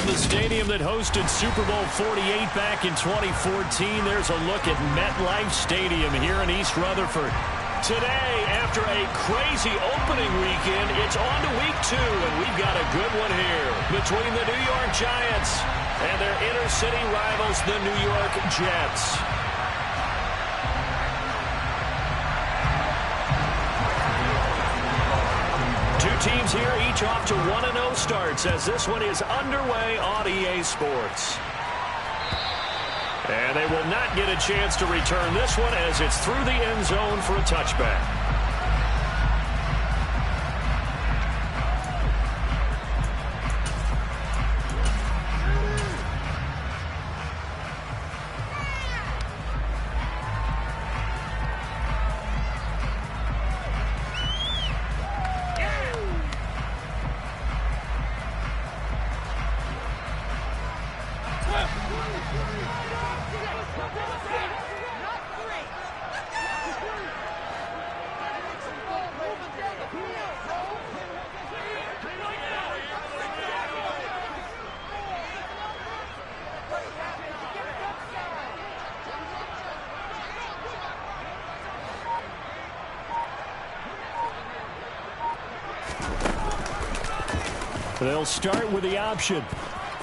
the stadium that hosted Super Bowl 48 back in 2014. There's a look at MetLife Stadium here in East Rutherford. Today, after a crazy opening weekend, it's on to week 2, and we've got a good one here between the New York Giants and their inner-city rivals, the New York Jets. Two teams here, each off to 1-0 starts as this one is underway on EA Sports. And they will not get a chance to return this one as it's through the end zone for a touchback. They'll start with the option.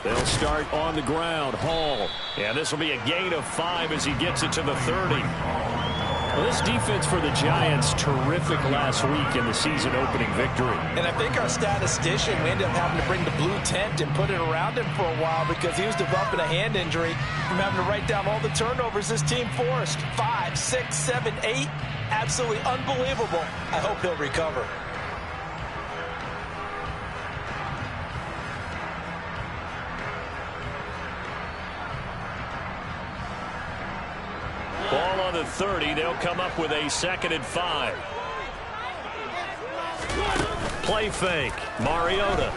They'll start on the ground. Hall. And this will be a gain of 5 as he gets it to the 30. Well, this defense for the Giants, terrific last week in the season-opening victory. And I think our statistician, we ended up having to bring the blue tent and put it around him for a while because he was developing a hand injury from having to write down all the turnovers this team forced. 5, 6, 7, 8. Absolutely unbelievable. I hope he'll recover. Ball on the 30. They'll come up with a 2nd and 5. Play fake. Mariota.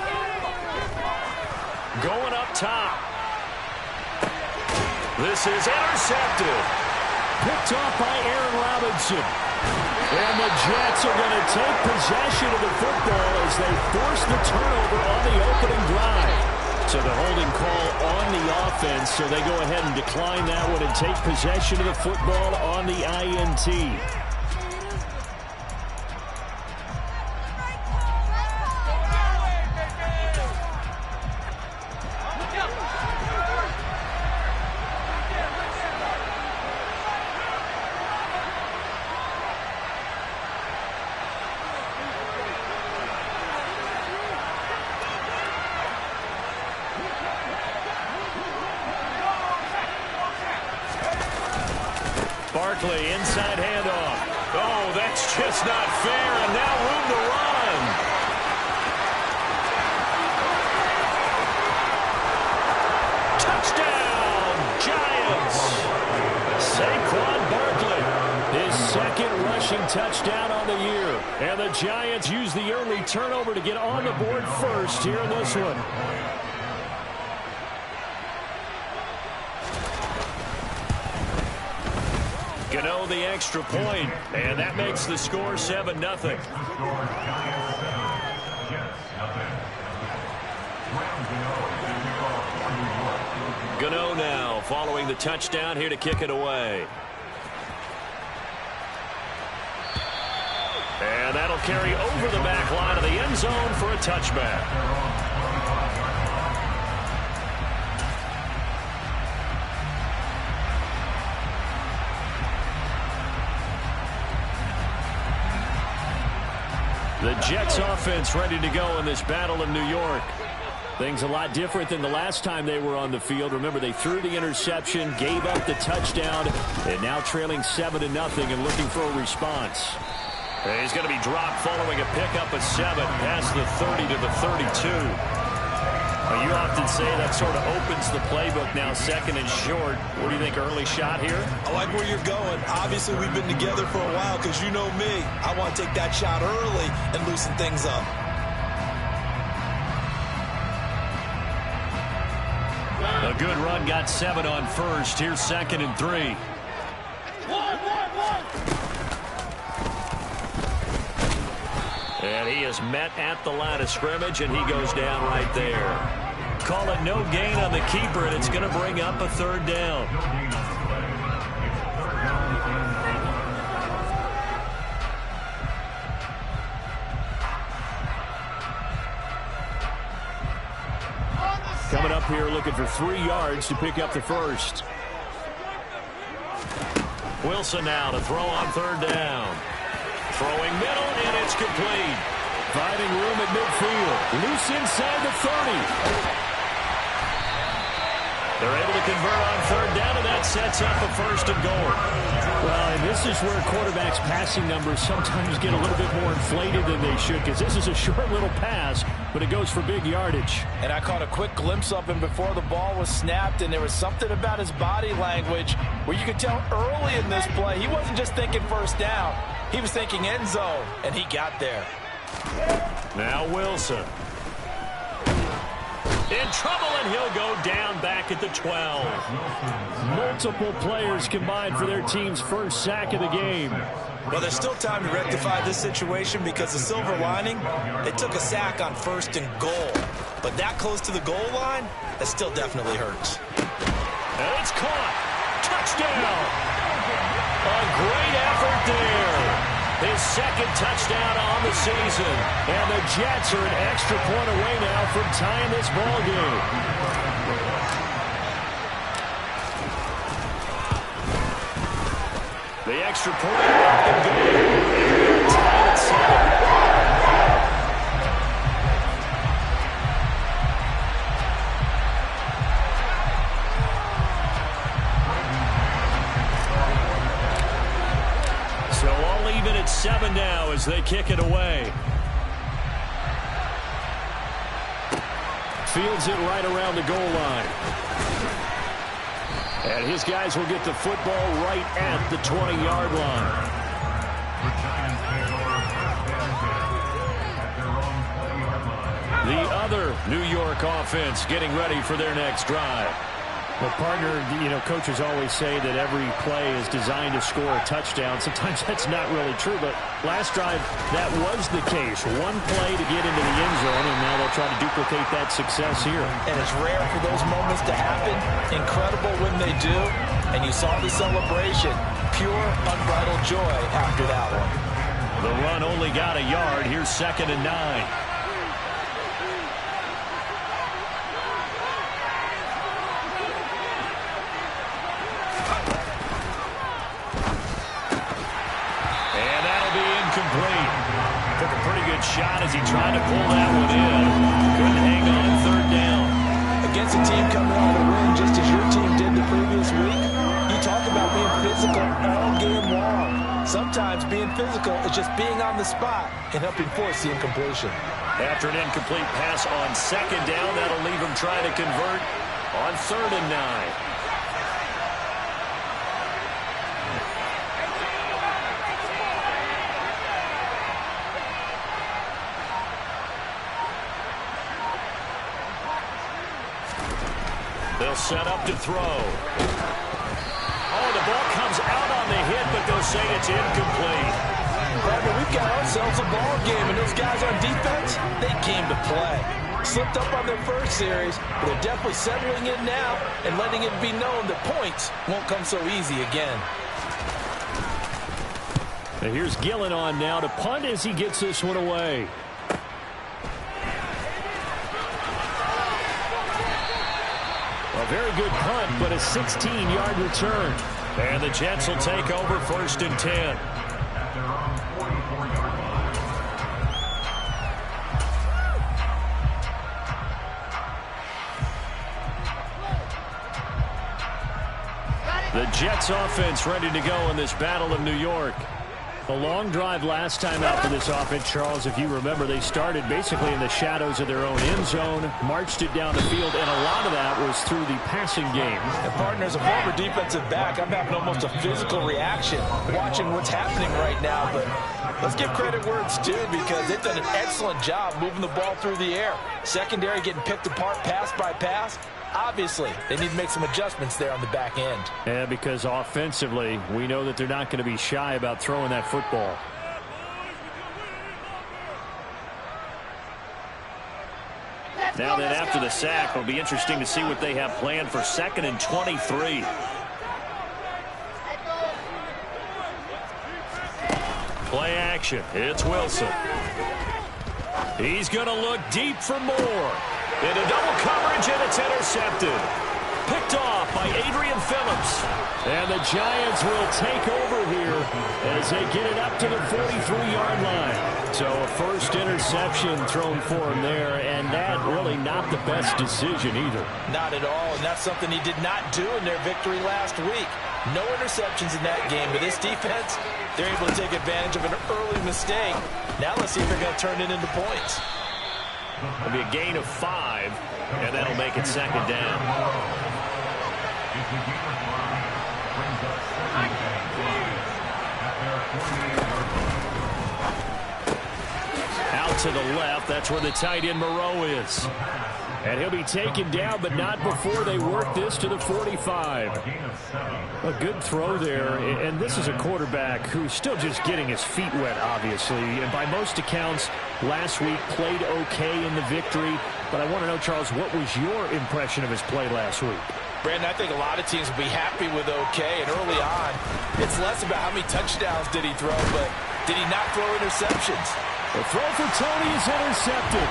Going up top. This is intercepted. Picked off by Aaron Robinson. And the Jets are going to take possession of the football as they force the turnover on the opening drive. So the holding call on the offense, so they go ahead and decline that one and take possession of the football on the INT. Barkley, inside handoff. Oh, that's just not fair, and now room to run. Touchdown, Giants. Saquon Barkley, his 2nd rushing touchdown on the year. And the Giants use the early turnover to get on the board first here in this one. Gano the extra point, and that makes the score 7-0. Gano now following the touchdown here to kick it away. And that'll carry over the back line of the end zone for a touchback. The Jets offense ready to go in this battle in New York. Things a lot different than the last time they were on the field. Remember, they threw the interception, gave up the touchdown, and now trailing 7-0 and looking for a response. And he's going to be dropped following a pickup of 7 past the 30 to the 32. Well, you often say that sort of opens the playbook now, 2nd and short. What do you think, early shot here? I like where you're going. Obviously, we've been together for a while because you know me. I want to take that shot early and loosen things up. A good run, got 7 on first. Here's 2nd and 3. And he is met at the line of scrimmage, and he goes down right there. call it no gain on the keeper, and it's going to bring up a third down. Coming up here looking for 3 yards to pick up the first. Wilson now to throw on third down. Throwing middle, and it's complete. Finding room at midfield. Loose inside the 30. They're able to convert on third down, and that sets up a first and goal. Well, and this is where quarterbacks' passing numbers sometimes get a little bit more inflated than they should, because this is a short little pass, but it goes for big yardage. And I caught a quick glimpse of him before the ball was snapped, and there was something about his body language where you could tell early in this play he wasn't just thinking first down. He was thinking end zone, and he got there. Now Wilson. In trouble, and he'll go down back at the 12. Multiple players combined for their team's first sack of the game. Well, there's still time to rectify this situation because the silver lining, they took a sack on first and goal. But that close to the goal line, that still definitely hurts. And it's caught. Touchdown. A great effort there. His second touchdown on the season. And the Jets are an extra point away now from tying this ball game. The extra point up and good. Tied at 7. So all even at 7 now as they kick it away. Fields it right around the goal line. And his guys will get the football right at the 20-yard line. The other New York offense getting ready for their next drive. Well, partner, you know, coaches always say that every play is designed to score a touchdown. Sometimes that's not really true, but last drive, that was the case. One play to get into the end zone, and now they'll try to duplicate that success here. And it's rare for those moments to happen. Incredible when they do. And you saw the celebration. Pure, unbridled joy after that one. The run only got a yard. Here's 2nd and 9. Took a pretty good shot as he tried to pull that one in. Couldn't hang on third down. Against a team coming out of the win just as your team did the previous week, you talk about being physical all game long. Sometimes being physical is just being on the spot and helping force the incompletion. After an incomplete pass on 2nd down, that'll leave him trying to convert on 3rd and 9. They'll set up to throw. Oh, the ball comes out on the hit, but they'll say it's incomplete. Barbara, we've got ourselves a ball game, and those guys on defense, they came to play. Slipped up on their first series, but they're definitely settling in now and letting it be known that points won't come so easy again. And here's Gillen on now to punt as he gets this one away. A very good punt, but a 16-yard return. And the Jets will take over 1st and 10. The Jets offense ready to go in this battle of New York. A long drive last time out for this offense, Charles. If you remember, they started basically in the shadows of their own end zone, marched it down the field, and a lot of that was through the passing game. And partner, as a former defensive back, I'm having almost a physical reaction watching what's happening right now. But let's give credit where it's due because they've done an excellent job moving the ball through the air. Secondary getting picked apart pass by pass. Obviously, they need to make some adjustments there on the back end. Yeah, because offensively, we know that they're not going to be shy about throwing that football. Now then, after the sack, it'll be interesting to see what they have planned for 2nd and 23. Play action. It's Wilson. He's going to look deep for more. Into double coverage, and it's intercepted. Picked off by Adrian Phillips. And the Giants will take over here as they get it up to the 43-yard line. So a first interception thrown for him there, and that really not the best decision either. Not at all, and that's something he did not do in their victory last week. No interceptions in that game, but this defense, they're able to take advantage of an early mistake. Now let's see if they're going to turn it into points. It'll be a gain of 5, and that'll make it 2nd down. Out to the left, that's where the tight end Moreau is. And he'll be taken down, but not before they work this to the 45. A good throw there, and this is a quarterback who's still just getting his feet wet, obviously. And by most accounts, last week played okay in the victory. But I want to know, Charles, what was your impression of his play last week? Brandon, I think a lot of teams will be happy with okay, and early on, it's less about how many touchdowns did he throw, but did he not throw interceptions? The throw for Tony is intercepted.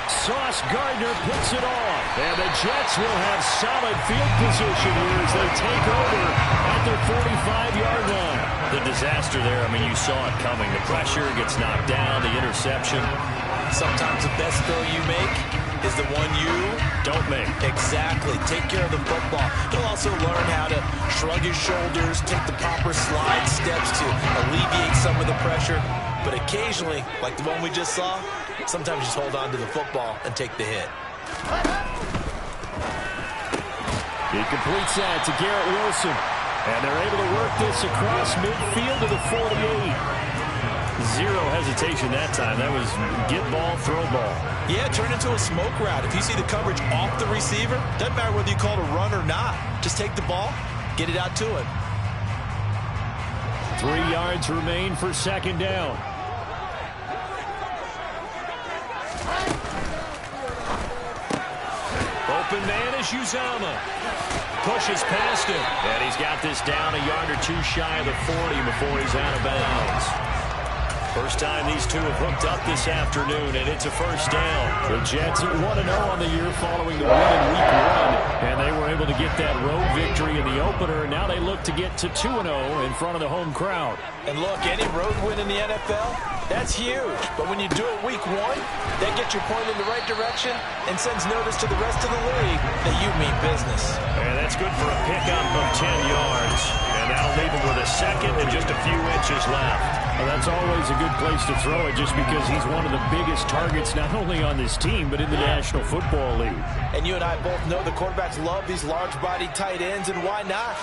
Sauce Gardner picks it off, and the Jets will have solid field position here as they take over at their 45-yard line. The disaster there, I mean, you saw it coming. The pressure gets knocked down, the interception. Sometimes the best throw you make is the one you don't make. Exactly. Take care of the football. He'll also learn how to shrug his shoulders, take the proper slide steps to alleviate some of the pressure. But occasionally, like the one we just saw, sometimes just hold on to the football and take the hit. He completes that to Garrett Wilson. And they're able to work this across midfield to the 48. Zero hesitation that time. That was get ball, throw ball. Yeah, turn into a smoke route. If you see the coverage off the receiver, doesn't matter whether you call it a run or not. Just take the ball, get it out to him. 3 yards remain for 2nd down. Open man is Uzama. Pushes past him. And he's got this down a yard or two shy of the 40 before he's out of bounds. First time these two have hooked up this afternoon, and it's a first down. The Jets 1-0 on the year following the win in Week 1, and they were able to get that road victory in the opener, and now they look to get to 2-0 in front of the home crowd. And look, any road win in the NFL, that's huge. But when you do it Week 1, that gets your point in the right direction and sends notice to the rest of the league that you mean business. And that's good for a pickup of 10 yards. And that'll leave him with a second and just a few inches left. Well, that's always a good place to throw it just because he's one of the biggest targets not only on this team but in the National Football League. And you and I both know the quarterbacks love these large-bodied tight ends, and why not?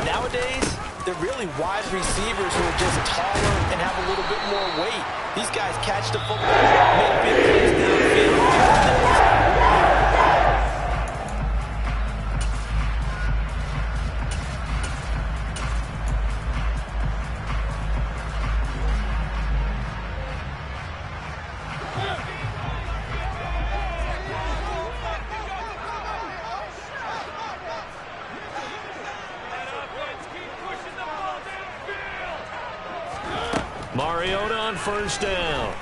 Nowadays, they're really wide receivers who are just taller and have a little bit more weight. These guys catch the football, make big plays downfield. Mariota on first down.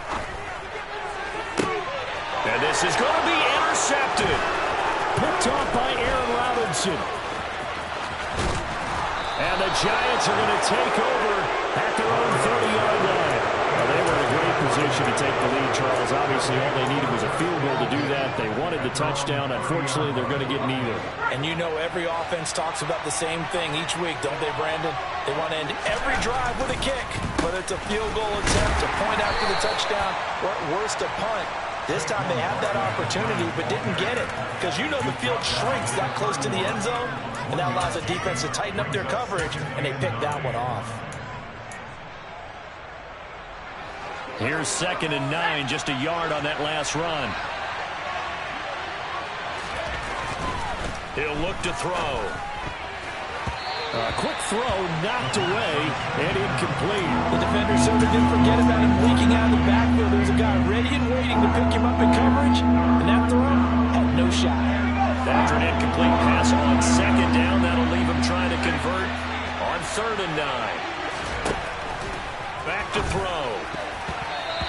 And this is going to be intercepted. Picked off by Aaron Robinson. And the Giants are going to take over at their own 30-yard line. Well, they were in a great position to take the lead, Charles. Obviously, all they needed was a field goal to do that. They wanted the touchdown. Unfortunately, they're going to get neither. And you know every offense talks about the same thing each week, don't they, Brandon? They want to end every drive with a kick, whether it's a field goal attempt, a point after the touchdown, or at worst, a punt. This time they had that opportunity but didn't get it because you know the field shrinks that close to the end zone, and that allows the defense to tighten up their coverage, and they picked that one off. Here's 2nd and 9, just a yard on that last run. He'll look to throw. A quick throw knocked away and incomplete. The defender sort of didn't forget about him leaking out of the backfield. There was a guy ready and waiting to pick him up in coverage, and that throw no shot. After an incomplete pass on second down, that'll leave him trying to convert on 3rd and 9. Back to throw.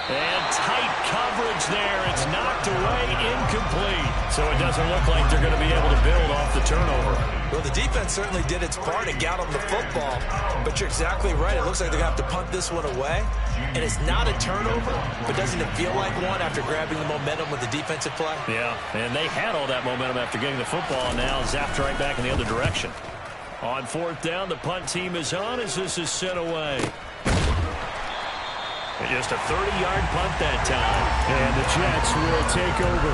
And tight coverage there. It's knocked away, incomplete. So it doesn't look like they're going to be able to build off the turnover. Well, the defense certainly did its part and got on the football. But you're exactly right. It looks like they're going to have to punt this one away. And it's not a turnover, but doesn't it feel like one after grabbing the momentum with the defensive play? Yeah, and they had all that momentum after getting the football, and now zapped right back in the other direction. On 4th down, the punt team is on as this is sent away. Just a 30-yard punt that time. And the Jets will take over.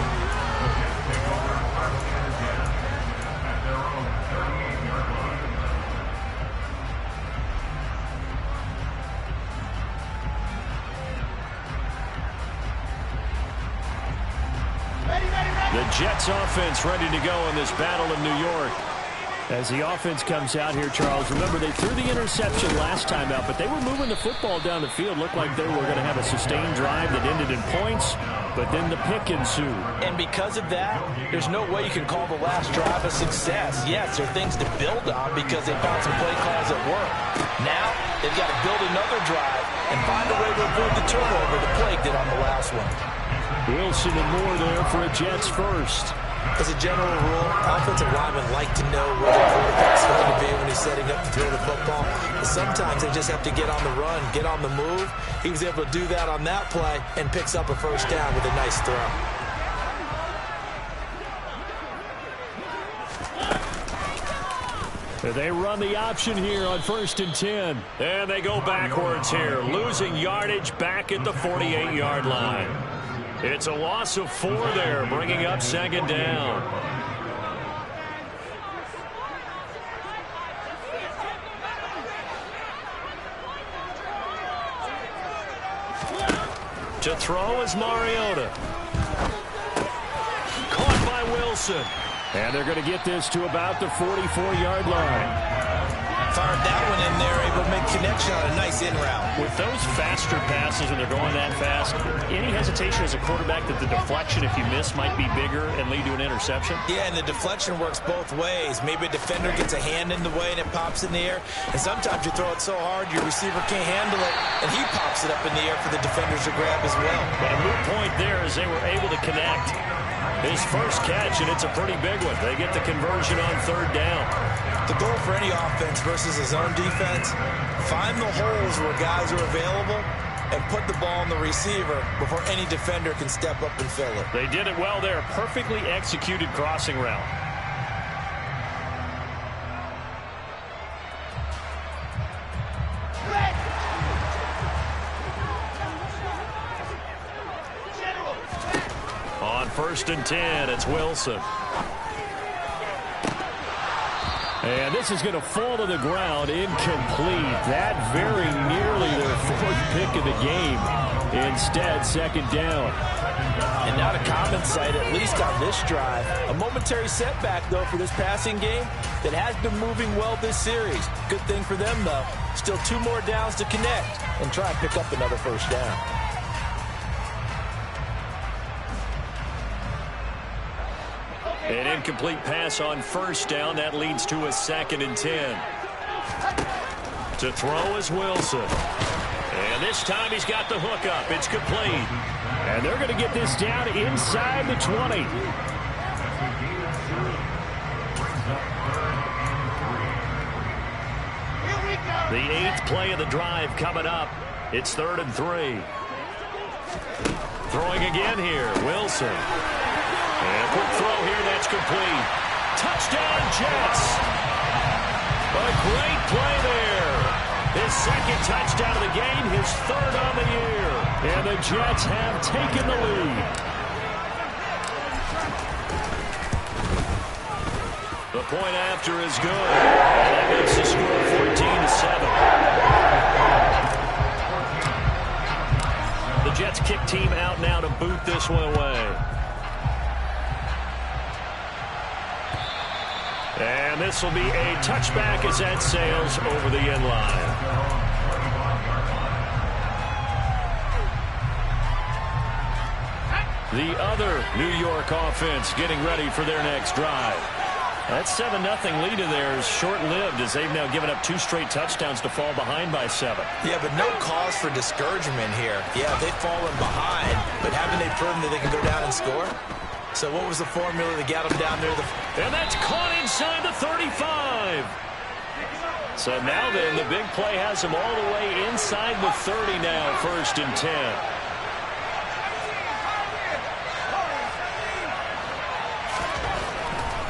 The Jets offense ready to go in this battle of New York. As the offense comes out here, Charles, remember they threw the interception last time out, but they were moving the football down the field. Looked like they were going to have a sustained drive that ended in points, but then the pick ensued. And because of that, there's no way you can call the last drive a success. Yes, there are things to build on because they found some play calls that work. Now, they've got to build another drive and find a way to avoid the turnover the Plague did on the last one. Wilson and Moore there for a Jets first. As a general rule, offensive linemen like to know where the quarterback's going to be when he's setting up to throw the football. But sometimes they just have to get on the run, get on the move. He was able to do that on that play and picks up a first down with a nice throw. They run the option here on 1st and 10. And they go backwards here, losing yardage back at the 48-yard line. It's a loss of 4 there, bringing up 2nd down. To throw is Mariota. Caught by Wilson. And they're going to get this to about the 44-yard line. Fired that one in there, able to make connection on a nice in route. With those faster passes and they're going that fast, any hesitation as a quarterback that the deflection, if you miss, might be bigger and lead to an interception? Yeah, and the deflection works both ways. Maybe a defender gets a hand in the way and it pops in the air. And sometimes you throw it so hard your receiver can't handle it, and he pops it up in the air for the defenders to grab as well. But a moot point there is they were able to connect. His first catch, and it's a pretty big one. They get the conversion on 3rd down. The goal for any offense versus a zone defense, find the holes where guys are available and put the ball in the receiver before any defender can step up and fill it. They did it well there. Perfectly executed crossing route. On 1st and 10, it's Wilson. And this is going to fall to the ground, incomplete. That very nearly their 4th pick of the game. Instead, 2nd down. And not a common sight, at least on this drive. A momentary setback, though, for this passing game that has been moving well this series. Good thing for them, though. Still 2 more downs to connect and try and pick up another first down. An incomplete pass on 1st down. That leads to a 2nd and 10. To throw is Wilson. And this time he's got the hook up. It's complete. And they're going to get this down inside the 20. The 8th play of the drive coming up. It's 3rd and 3. Throwing again here, Wilson. And a quick throw here, that's complete. Touchdown, Jets. A great play there. His 2nd touchdown of the game, his 3rd on the year. And the Jets have taken the lead. The point after is good. And that makes the score 14-7. The Jets kick team out now to boot this one away. And this will be a touchback as that sails over the end line. The other New York offense getting ready for their next drive. That 7-0 lead of theirs short-lived as they've now given up 2 straight touchdowns to fall behind by 7. Yeah, but no cause for discouragement here. Yeah, they've fallen behind, but haven't they proven that they can go down and score? So what was the formula that got them down there? And that's caught inside the 35. So now then, the big play has them all the way inside the 30 now, 1st and 10.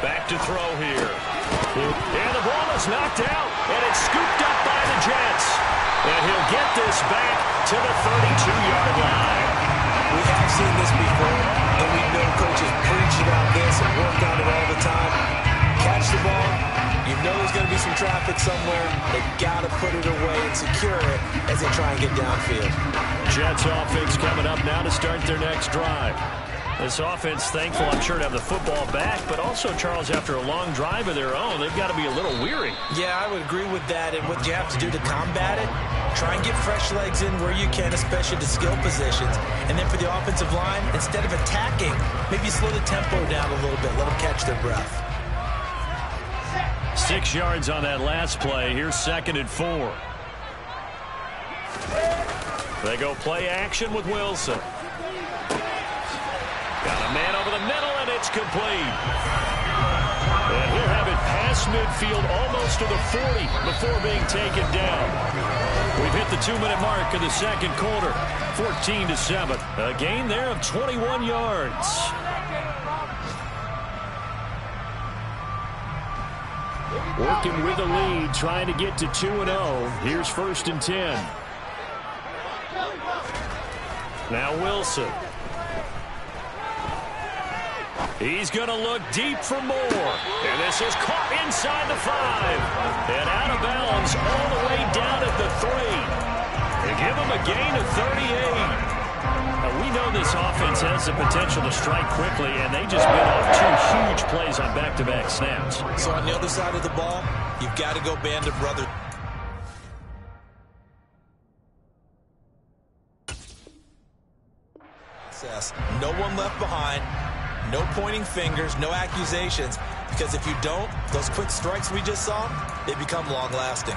Back to throw here. And the ball is knocked out, and it's scooped up by the Jets. And he'll get this back to the 32-yard line. We have seen this before, and we know coaches preach about this and work on it all the time. Catch the ball. You know there's going to be some traffic somewhere. They've got to put it away and secure it as they try and get downfield. Jets offense coming up now to start their next drive. This offense, thankful, I'm sure, to have the football back, but also, Charles, after a long drive of their own, they've got to be a little weary. Yeah, I would agree with that, and what you have to do to combat it, try and get fresh legs in where you can, especially the skill positions. And then for the offensive line, instead of attacking, maybe slow the tempo down a little bit, let them catch their breath. 6 yards on that last play. Here's 2nd and 4. They go play action with Wilson. Got a man over the middle, and it's complete. And he'll have it past midfield almost to the 40 before being taken down. We've hit the 2-minute mark of the 2nd quarter. 14-7. A gain there of 21 yards. Working with the lead, trying to get to 2-0. Here's 1st and 10. Now Wilson. He's going to look deep for more. And this is caught inside the 5. And out of bounds all the way down at the 3. They give him a gain of 38. Now, we know this offense has the potential to strike quickly, and they just bit off 2 huge plays on back-to-back snaps. So on the other side of the ball, you've got to go band of brothers. No one left behind. No pointing fingers, no accusations, because if you don't, those quick strikes we just saw, they become long-lasting.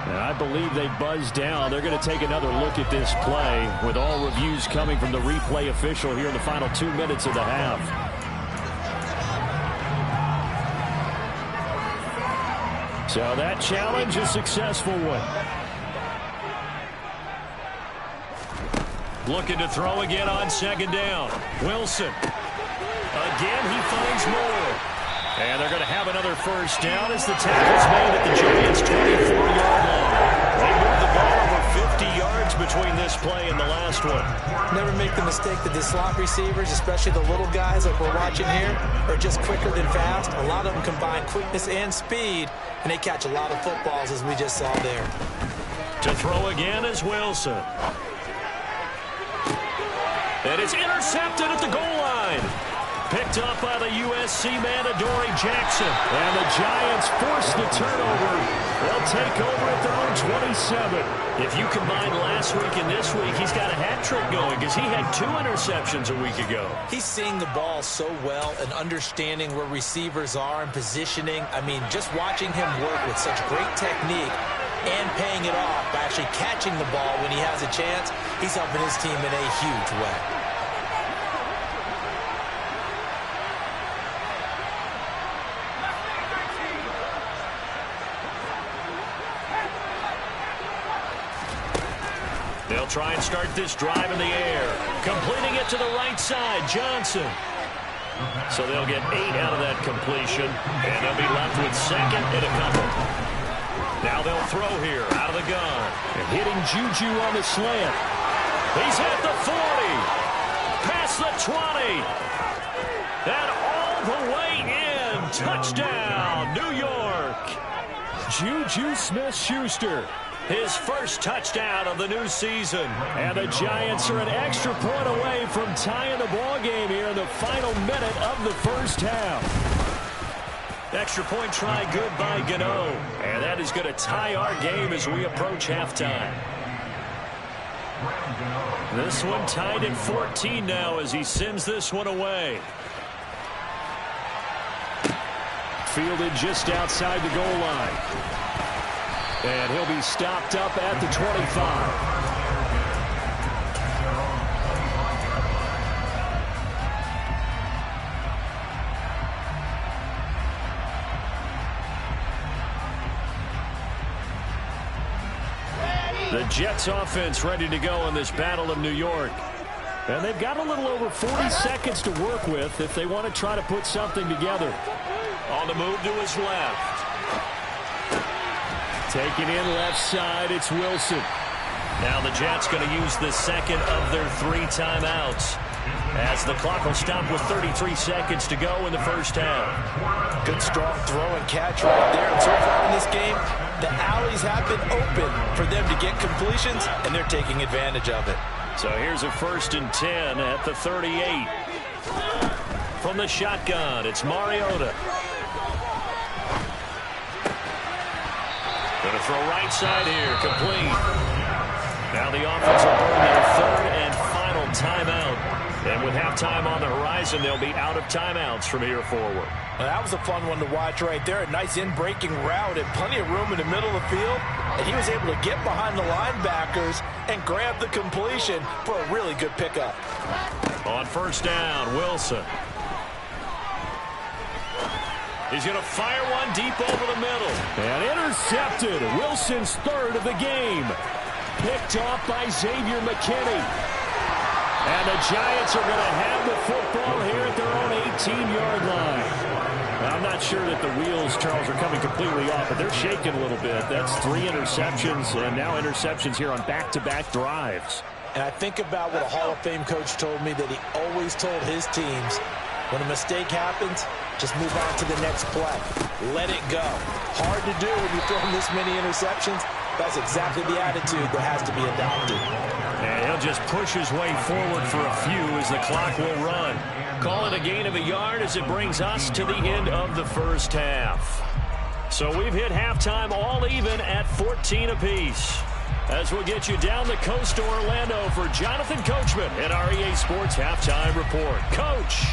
I believe they buzzed down. They're going to take another look at this play with all reviews coming from the replay official here in the final 2 minutes of the half. So that challenge, a successful one. Looking to throw again on 2nd down. Wilson. Again, he finds more. And they're going to have another 1st down as the tackle's made at the Giants' 24-yard line. They moved the ball over 50 yards between this play and the last one. Never make the mistake that the slot receivers, especially the little guys like we're watching here, are just quicker than fast. A lot of them combine quickness and speed, and they catch a lot of footballs, as we just saw there. To throw again is Wilson. And it's intercepted at the goal line. Picked up by the USC man, Adoree Jackson. And the Giants force the turnover. They'll take over at their own 27. If you combine last week and this week, he's got a hat trick going because he had 2 interceptions a week ago. He's seeing the ball so well and understanding where receivers are and positioning. I mean, just watching him work with such great technique and paying it off by actually catching the ball when he has a chance, he's helping his team in a huge way. They'll try and start this drive in the air. Completing it to the right side, Johnson. So they'll get 8 out of that completion, and they'll be left with 2nd and a couple. Now they'll throw here out of the gun. And hitting Juju on the slant. He's at the 40. Past the 20. And all the way in. Touchdown, New York. Juju Smith-Schuster. His first touchdown of the new season. And the Giants are an extra point away from tying the ball game here in the final minute of the first half. extra point try good by Gano. And that is going to tie our game as we approach halftime. This one tied at 14 now as he sends this one away. Fielded just outside the goal line. And he'll be stopped up at the 25. The Jets offense ready to go in this Battle of New York. And they've got a little over 40 seconds to work with if they want to try to put something together. On the move to his left. Taking in left side, it's Wilson. Now the Jets going to use the second of their 3 timeouts, as the clock will stop with 33 seconds to go in the first half. Good strong throw and catch right there. And so far in this game, the alleys have been open for them to get completions, and they're taking advantage of it. So here's a 1st and 10 at the 38. From the shotgun, it's Mariota. Going to throw right side here, complete. Now the offense will burn their 3rd and final timeout. And with halftime on the horizon, they'll be out of timeouts from here forward. Well, that was a fun one to watch right there. A nice in-breaking route and plenty of room in the middle of the field. And he was able to get behind the linebackers and grab the completion for a really good pickup. On 1st down, Wilson. He's going to fire one deep over the middle. And intercepted. Wilson's 3rd of the game. Picked off by Xavier McKinney. And the Giants are going to have the football here at their own 18-yard line. Now, I'm not sure that the wheels, Charles, are coming completely off, but they're shaking a little bit. That's 3 interceptions, and now interceptions here on back-to-back drives. And I think about what a Hall of Fame coach told me that he always told his teams, when a mistake happens, just move on to the next play. Let it go. Hard to do when you throw this many interceptions. That's exactly the attitude that has to be adopted. And he'll just push his way forward for a few as the clock will run. Call it a gain of a yard as it brings us to the end of the first half. So we've hit halftime all even at 14 apiece. As we'll get you down the coast to Orlando for Jonathan Coachman at our EA Sports Halftime Report. Coach.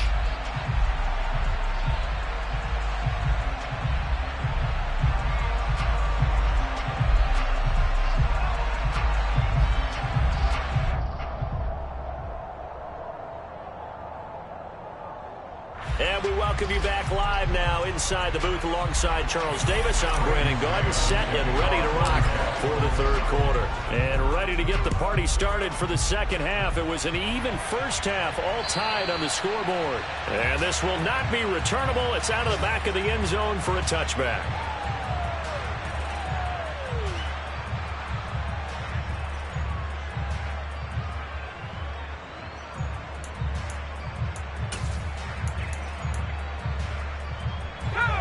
And we welcome you back live now inside the booth alongside Charles Davis. I'm Brandon Gaudin, set and ready to rock for the 3rd quarter. And ready to get the party started for the 2nd half. It was an even first half, all tied on the scoreboard. And this will not be returnable. It's out of the back of the end zone for a touchback.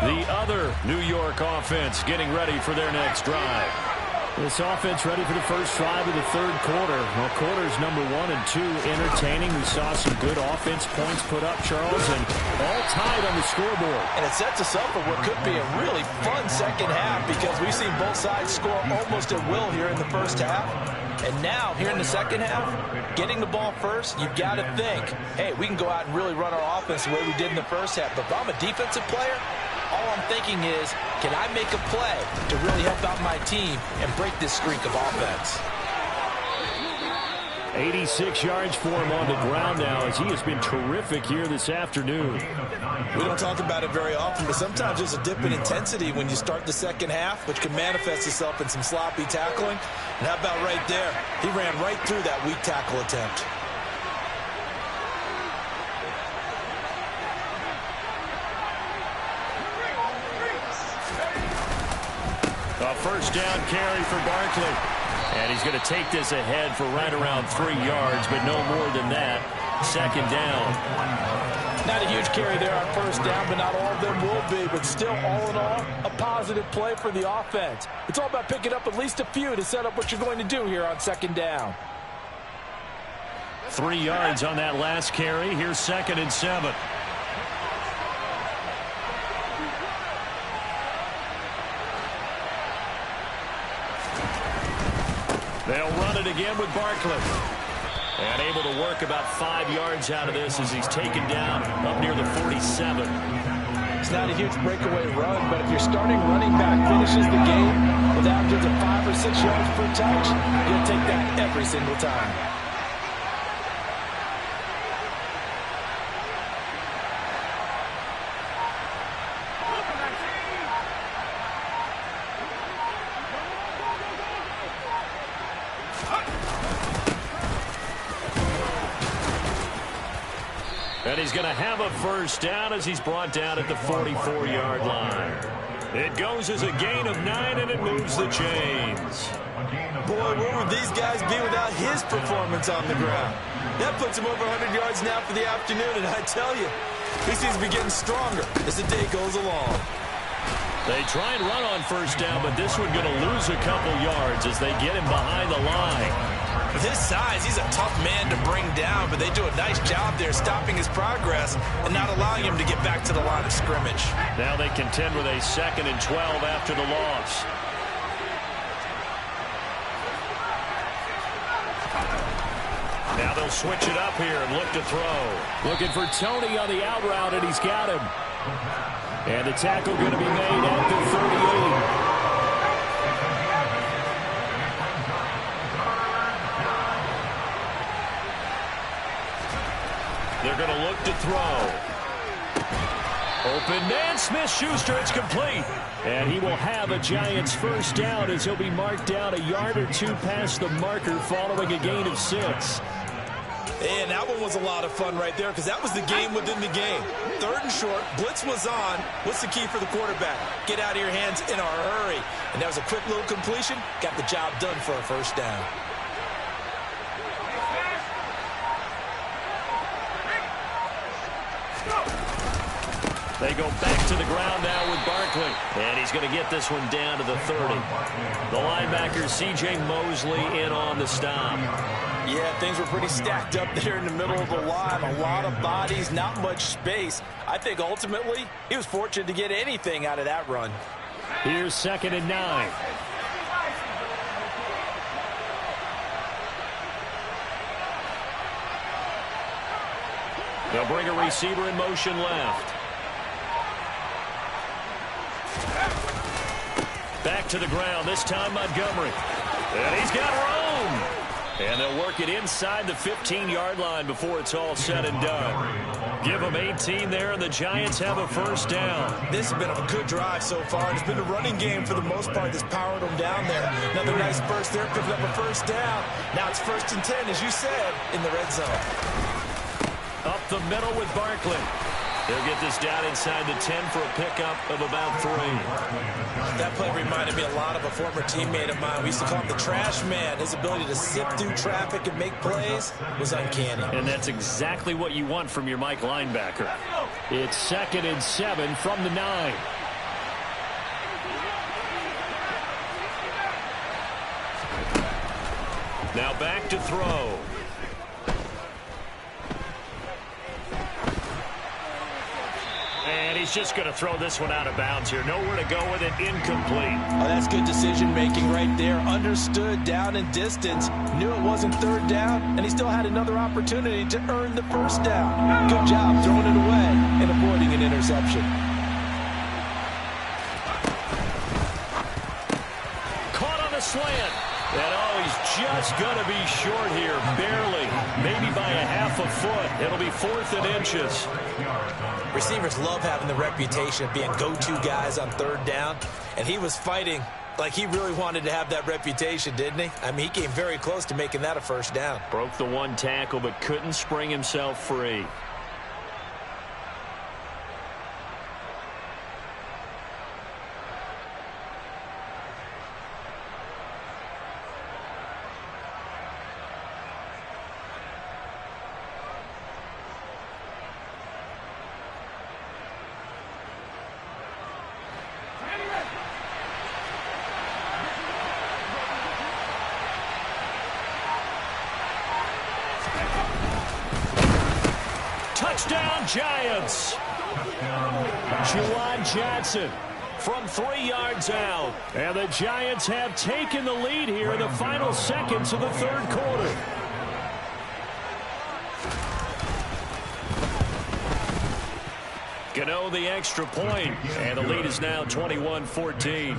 The other New York offense getting ready for their next drive. This offense ready for the first drive of the 3rd quarter. Well, quarters number 1 and 2 entertaining. We saw some good offense points put up, Charles, and all tied on the scoreboard. And it sets us up for what could be a really fun 2nd half because we've seen both sides score almost at will here in the first half. And now, here in the 2nd half, getting the ball first, you've got to think, hey, we can go out and really run our offense the way we did in the first half. But if I'm a defensive player, all I'm thinking is, can I make a play to really help out my team and break this streak of offense? 86 yards for him on the ground now as he has been terrific here this afternoon. We don't talk about it very often, but sometimes there's a dip in intensity when you start the 2nd half, which can manifest itself in some sloppy tackling. And how about right there? He ran right through that weak tackle attempt. A 1st down carry for Barkley. And he's going to take this ahead for right around 3 yards, but no more than that. 2nd down. Not a huge carry there on 1st down, but not all of them will be. But still, all in all, a positive play for the offense. It's all about picking up at least a few to set up what you're going to do here on 2nd down. 3 yards on that last carry. Here's 2nd and 7. They'll run it again with Barkley. And able to work about 5 yards out of this as he's taken down up near the 47. It's not a huge breakaway run, but if your starting running back finishes the game with averages of 5 or 6 yards per touch, you'll take that every single time. And he's going to have a first down as he's brought down at the 44-yard line. It goes as a gain of 9, and it moves the chains. Boy, where would these guys be without his performance on the ground? That puts him over 100 yards now for the afternoon, and I tell you, he seems to be getting stronger as the day goes along. They try and run on first down, but this one going to lose a couple yards as they get him behind the line. With his size, he's a tough man to bring down, but they do a nice job there stopping his progress and not allowing him to get back to the line of scrimmage. Now they contend with a 2nd and 12 after the loss. Now they'll switch it up here and look to throw. Looking for Tony on the out route, and he's got him. And the tackle going to be made at the 38. They're going to look to throw. Open man, Smith-Schuster, it's complete. And he will have a Giants first down as he'll be marked down a yard or 2 past the marker following a gain of 6. And that one was a lot of fun right there because that was the game within the game. 3rd and short, blitz was on. What's the key for the quarterback? Get out of your hands in a hurry. And that was a quick little completion. Got the job done for a first down. They go back to the ground now with Barkley. And he's going to get this one down to the 30. The linebacker, C.J. Mosley, in on the stop. Yeah, things were pretty stacked up there in the middle of the line. A lot of bodies, not much space. I think ultimately he was fortunate to get anything out of that run. Here's 2nd and 9. They'll bring a receiver in motion left. Back to the ground, this time Montgomery. And he's got room. And they'll work it inside the 15-yard line before it's all said and done. Give them 18 there, and the Giants have a first down. This has been a good drive so far. It's been a running game for the most part that's powered them down there. Another nice burst there, picking up a first down. Now it's 1st and 10, as you said, in the red zone. Up the middle with Barkley. They'll get this down inside the 10 for a pickup of about 3. That play reminded me a lot of a former teammate of mine. We used to call him the trash man. His ability to sift through traffic and make plays was uncanny. And that's exactly what you want from your Mike linebacker. It's 2nd and 7 from the 9. Now back to throw. And he's just going to throw this one out of bounds here. Nowhere to go with it. Incomplete. Oh, that's good decision-making right there. Understood down and distance. Knew it wasn't 3rd down, and he still had another opportunity to earn the first down. Good job throwing it away and avoiding an interception. Caught on the slant. And oh, he's just going to be short here. Barely. Maybe by a half a foot. It'll be 4th and inches. Receivers love having the reputation of being go-to guys on 3rd down. And he was fighting like he really wanted to have that reputation, didn't he? I mean, he came very close to making that a first down. Broke the 1 tackle, but couldn't spring himself free. Touchdown, Giants. Juwan Johnson, from 3 yards out. And the Giants have taken the lead here in the final seconds of the third quarter. Gano the extra point, and the lead is now 21-14.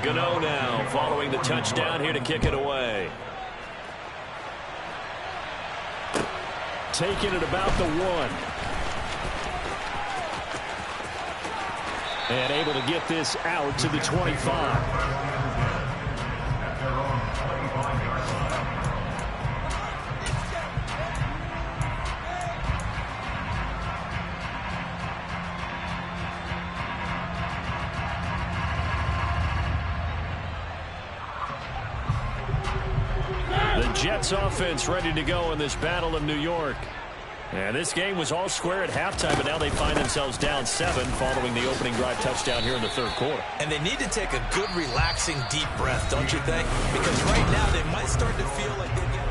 Gano now following the touchdown here to kick it away. Taking it about the 1. And able to get this out to the 25. Jets offense ready to go in this battle of New York. And this game was all square at halftime, but now they find themselves down 7 following the opening drive touchdown here in the third quarter. And they need to take a good, relaxing, deep breath, don't you think? Because right now they might start to feel like they get...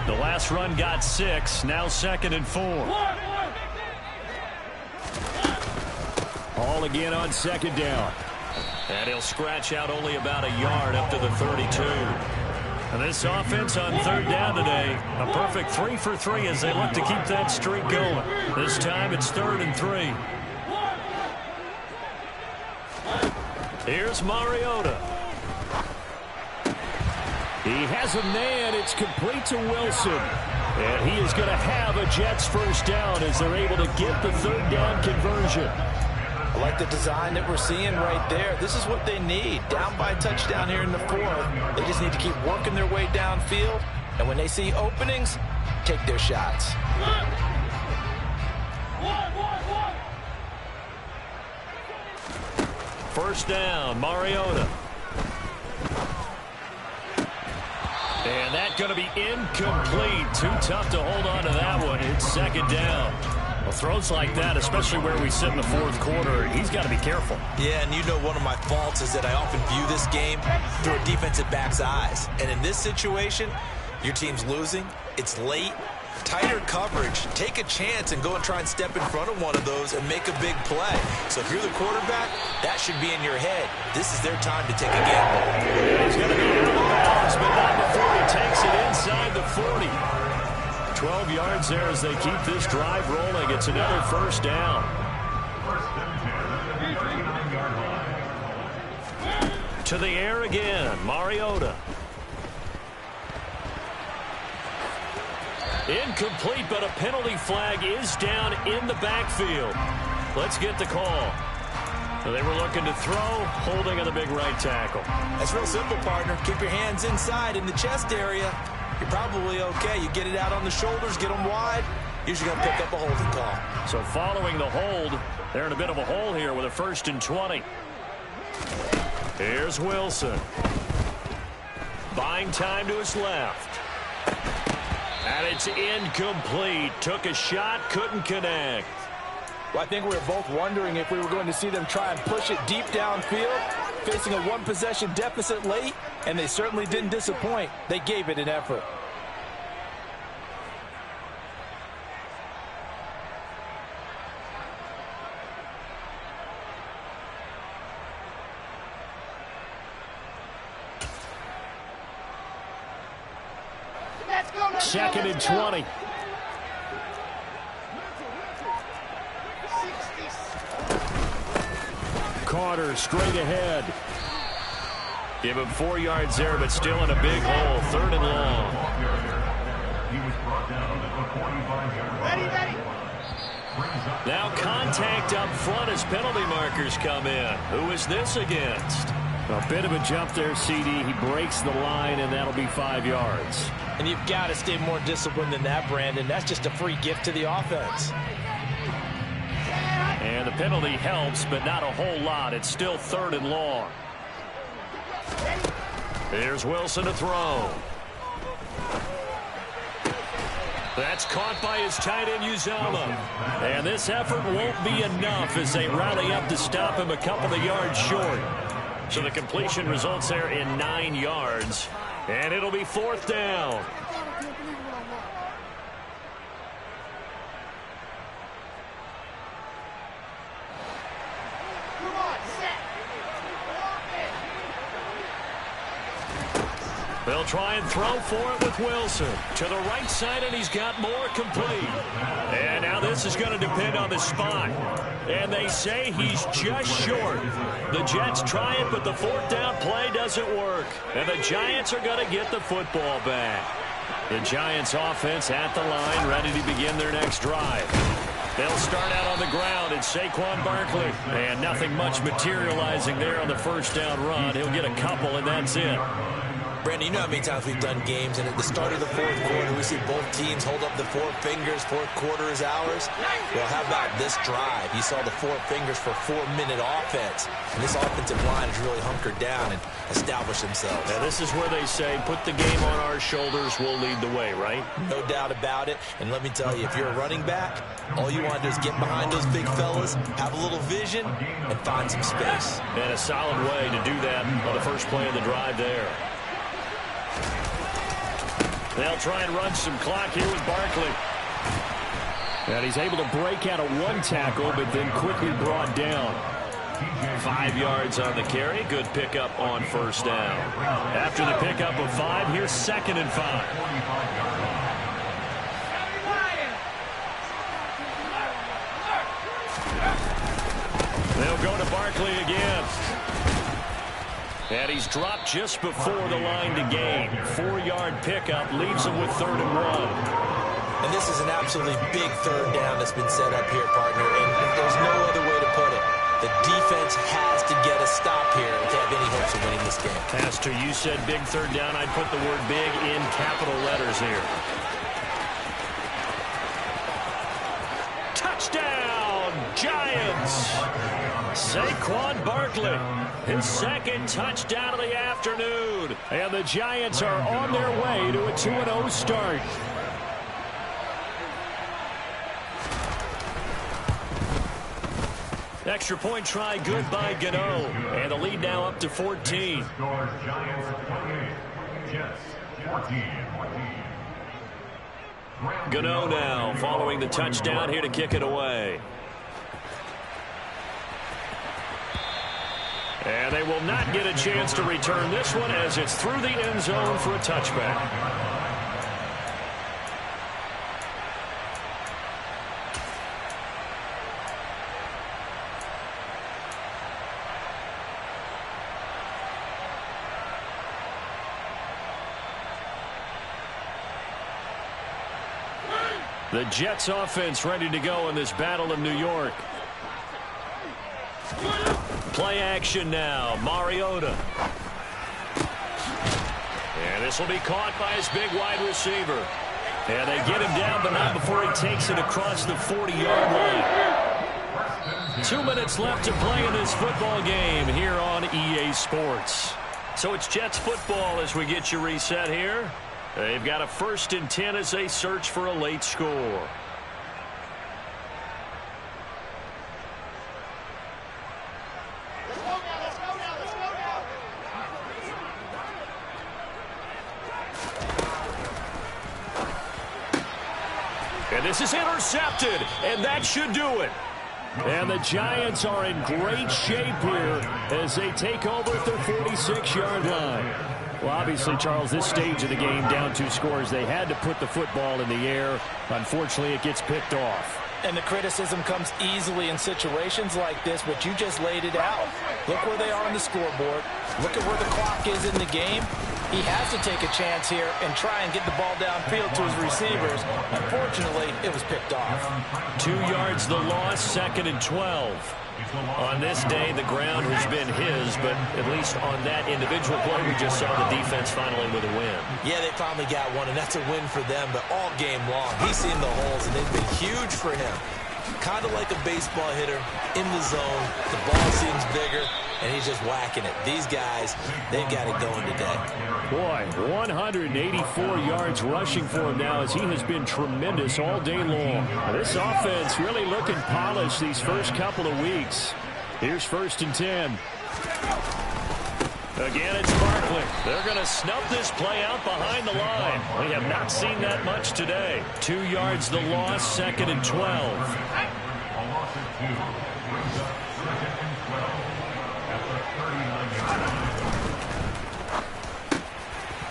The last run got 6, now 2nd and 4. Ball again on 2nd down. And he'll scratch out only about a yard up to the 32. And this offense on 3rd down today, a perfect 3 for 3 as they look to keep that streak going. This time it's 3rd and 3. Here's Mariota. He has a man. It's complete to Wilson. And he is going to have a Jets first down as they're able to get the 3rd down conversion. I like the design that we're seeing right there. This is what they need. Down by a touchdown here in the 4th. They just need to keep working their way downfield. And when they see openings, take their shots. First down, Mariota. And that's going to be incomplete. Too tough to hold on to that one. It's 2nd down. Well, throws like that, especially where we sit in the 4th quarter, he's got to be careful. Yeah, and you know one of my faults is that I often view this game through a defensive back's eyes. And in this situation, your team's losing. It's late. Tighter coverage. Take a chance and go and try and step in front of one of those and make a big play. So if you're the quarterback, that should be in your head. This is their time to take a gamble. He's going to be out of bounds, but not before he takes it inside the 40. 12 yards there as they keep this drive rolling. It's another first down. To the air again, Mariota. Incomplete, but a penalty flag is down in the backfield. Let's get the call. So they were looking to throw, holding on the big right tackle. That's real simple, partner. Keep your hands inside in the chest area. You're probably okay. You get it out on the shoulders, get them wide. Usually going to pick up a holding call. So following the hold, they're in a bit of a hole here with a 1st and 20. Here's Wilson. Buying time to his left. And it's incomplete. Took a shot, couldn't connect. Well, I think we were both wondering if we were going to see them try and push it deep downfield, facing a 1-possession deficit late, and they certainly didn't disappoint. They gave it an effort. Second and 20. Carter straight ahead. Give him 4 yards there, but still in a big hole. 3rd and long. Now contact up front as penalty markers come in. Who is this against? A bit of a jump there, CD. He breaks the line, and that'll be 5 yards. And you've got to stay more disciplined than that, Brandon. That's just a free gift to the offense. And the penalty helps, but not a whole lot. It's still 3rd and long. Here's Wilson to throw. That's caught by his tight end, Uzama. And this effort won't be enough as they rally up to stop him a couple of yards short. So the completion results there in 9 yards. And it'll be 4th down. They'll try and throw for it with Wilson. To the right side, and he's got more complete. And now this is going to depend on the spot. And they say he's just short. The Jets try it, but the 4th down play doesn't work. And the Giants are going to get the football back. The Giants offense at the line, ready to begin their next drive. They'll start out on the ground. It's Saquon Barkley. And nothing much materializing there on the 1st down run. He'll get a couple, and that's it. Brandon, you know how many times we've done games, and at the start of the 4th quarter, we see both teams hold up the 4 fingers, 4th quarter is ours. Well, how about this drive? You saw the 4 fingers for 4-minute offense, and this offensive line has really hunkered down and established themselves. Now, this is where they say, put the game on our shoulders, we'll lead the way, right? No doubt about it, and let me tell you, if you're a running back, all you want to do is get behind those big fellas, have a little vision, and find some space. And a solid way to do that on the first play of the drive there. They'll try and run some clock here with Barkley. And he's able to break out of 1 tackle, but then quickly brought down. 5 yards on the carry. Good pickup on 1st down. After the pickup of 5, here's 2nd and 5. They'll go to Barkley again. And he's dropped just before the line to gain. 4-yard pickup leaves him with 3rd and 1. And this is an absolutely big 3rd down that's been set up here, partner, and there's no other way to put it. The defense has to get a stop here if they have any hopes of winning this game. Pastor, you said big 3rd down. I'd put the word big in capital letters here. Touchdown, Giants! Saquon Barkley, his 2nd touchdown of the afternoon. And the Giants are on their way to a 2-0 start. Extra point try good by Gano. And the lead now up to 14. Gano now following the touchdown here to kick it away. And they will not get a chance to return this one as it's through the end zone for a touchback. The Jets offense ready to go in this battle of New York. Play action now, Mariota. And this will be caught by his big wide receiver. And they get him down, but not before he takes it across the 40-yard line. 2 minutes left to play in this football game here on EA Sports. So it's Jets football as we get you reset here. They've got a 1st and 10 as they search for a late score. And this is intercepted, and that should do it. And the Giants are in great shape here as they take over at their 46-yard line. Well, obviously, Charles, this stage of the game, down 2 scores, they had to put the football in the air. Unfortunately, it gets picked off. And the criticism comes easily in situations like this, but you just laid it out. Look where they are on the scoreboard. Look at where the clock is in the game. He has to take a chance here and try and get the ball downfield to his receivers. Unfortunately, it was picked off. 2 yards the loss, 2nd and 12. On this day, the ground has been his, but at least on that individual play, we just saw the defense finally with a win. Yeah, they finally got one, and that's a win for them, but all game long, he's seen the holes, and they've been huge for him. Kind of like a baseball hitter in the zone. The ball seems bigger, and he's just whacking it. These guys, they've got it going today. Boy, 184 yards rushing for him now as he has been tremendous all day long. This offense really looking polished these first couple of weeks. Here's 1st and 10. Again, it's Barkley. They're going to snuff this play out behind the line. We have not seen that much today. 2 yards the loss, 2nd and 12.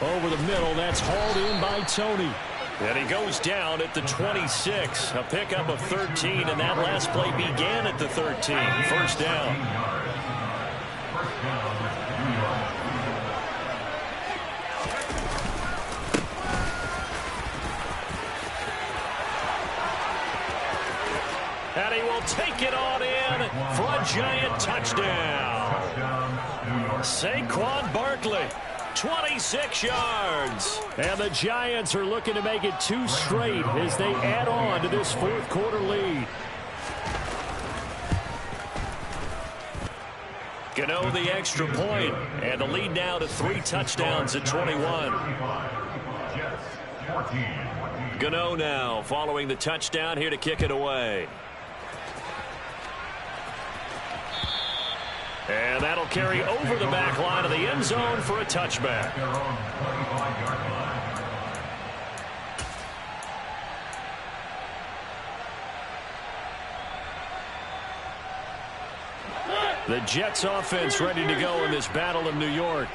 Over the middle, that's hauled in by Tony. And he goes down at the 26. A pickup of 13, and that last play began at the 13. 1st down. And he will take it on in for a giant touchdown. Saquon Barkley, 26 yards. And the Giants are looking to make it 2 straight as they add on to this 4th quarter lead. Gano the extra point, and the lead now to 3 touchdowns at 21. Gano now following the touchdown here to kick it away. And that'll carry over the back line of the end zone for a touchback. The Jets offense ready to go in this battle of New York.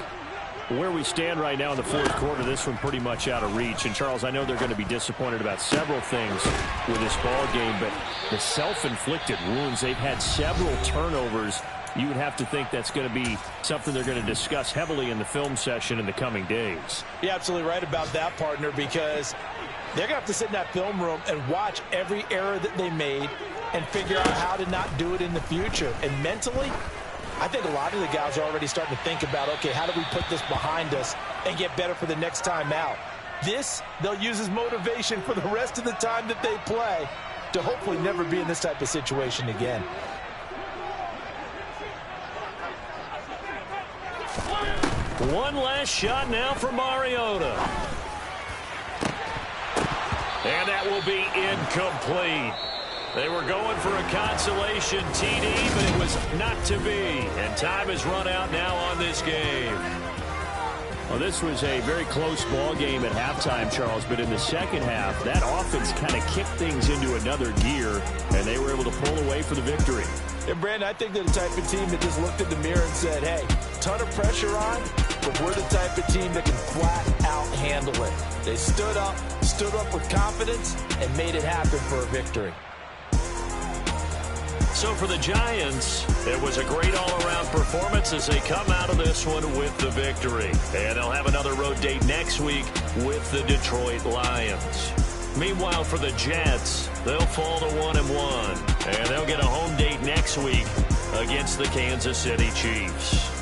Where we stand right now in the 4th quarter, this one pretty much out of reach. And, Charles, I know they're going to be disappointed about several things with this ball game, but the self-inflicted wounds, they've had several turnovers. You would have to think that's going to be something they're going to discuss heavily in the film session in the coming days. You're absolutely right about that, partner, because they're going to have to sit in that film room and watch every error that they made and figure out how to not do it in the future. And mentally, I think a lot of the guys are already starting to think about, okay, how do we put this behind us and get better for the next time out? This, they'll use as motivation for the rest of the time that they play to hopefully never be in this type of situation again. One last shot now for Mariota. And that will be incomplete. They were going for a consolation TD, but it was not to be. And time has run out now on this game. Well, this was a very close ball game at halftime, Charles, but in the second half, that offense kind of kicked things into another gear, and they were able to pull away for the victory. And, Brandon, I think they're the type of team that just looked in the mirror and said, hey, ton of pressure on, but we're the type of team that can flat out handle it. They stood up with confidence, and made it happen for a victory. So for the Giants, it was a great all-around performance as they come out of this one with the victory. And they'll have another road date next week with the Detroit Lions. Meanwhile, for the Jets, they'll fall to 1-1. And they'll get a home date next week against the Kansas City Chiefs.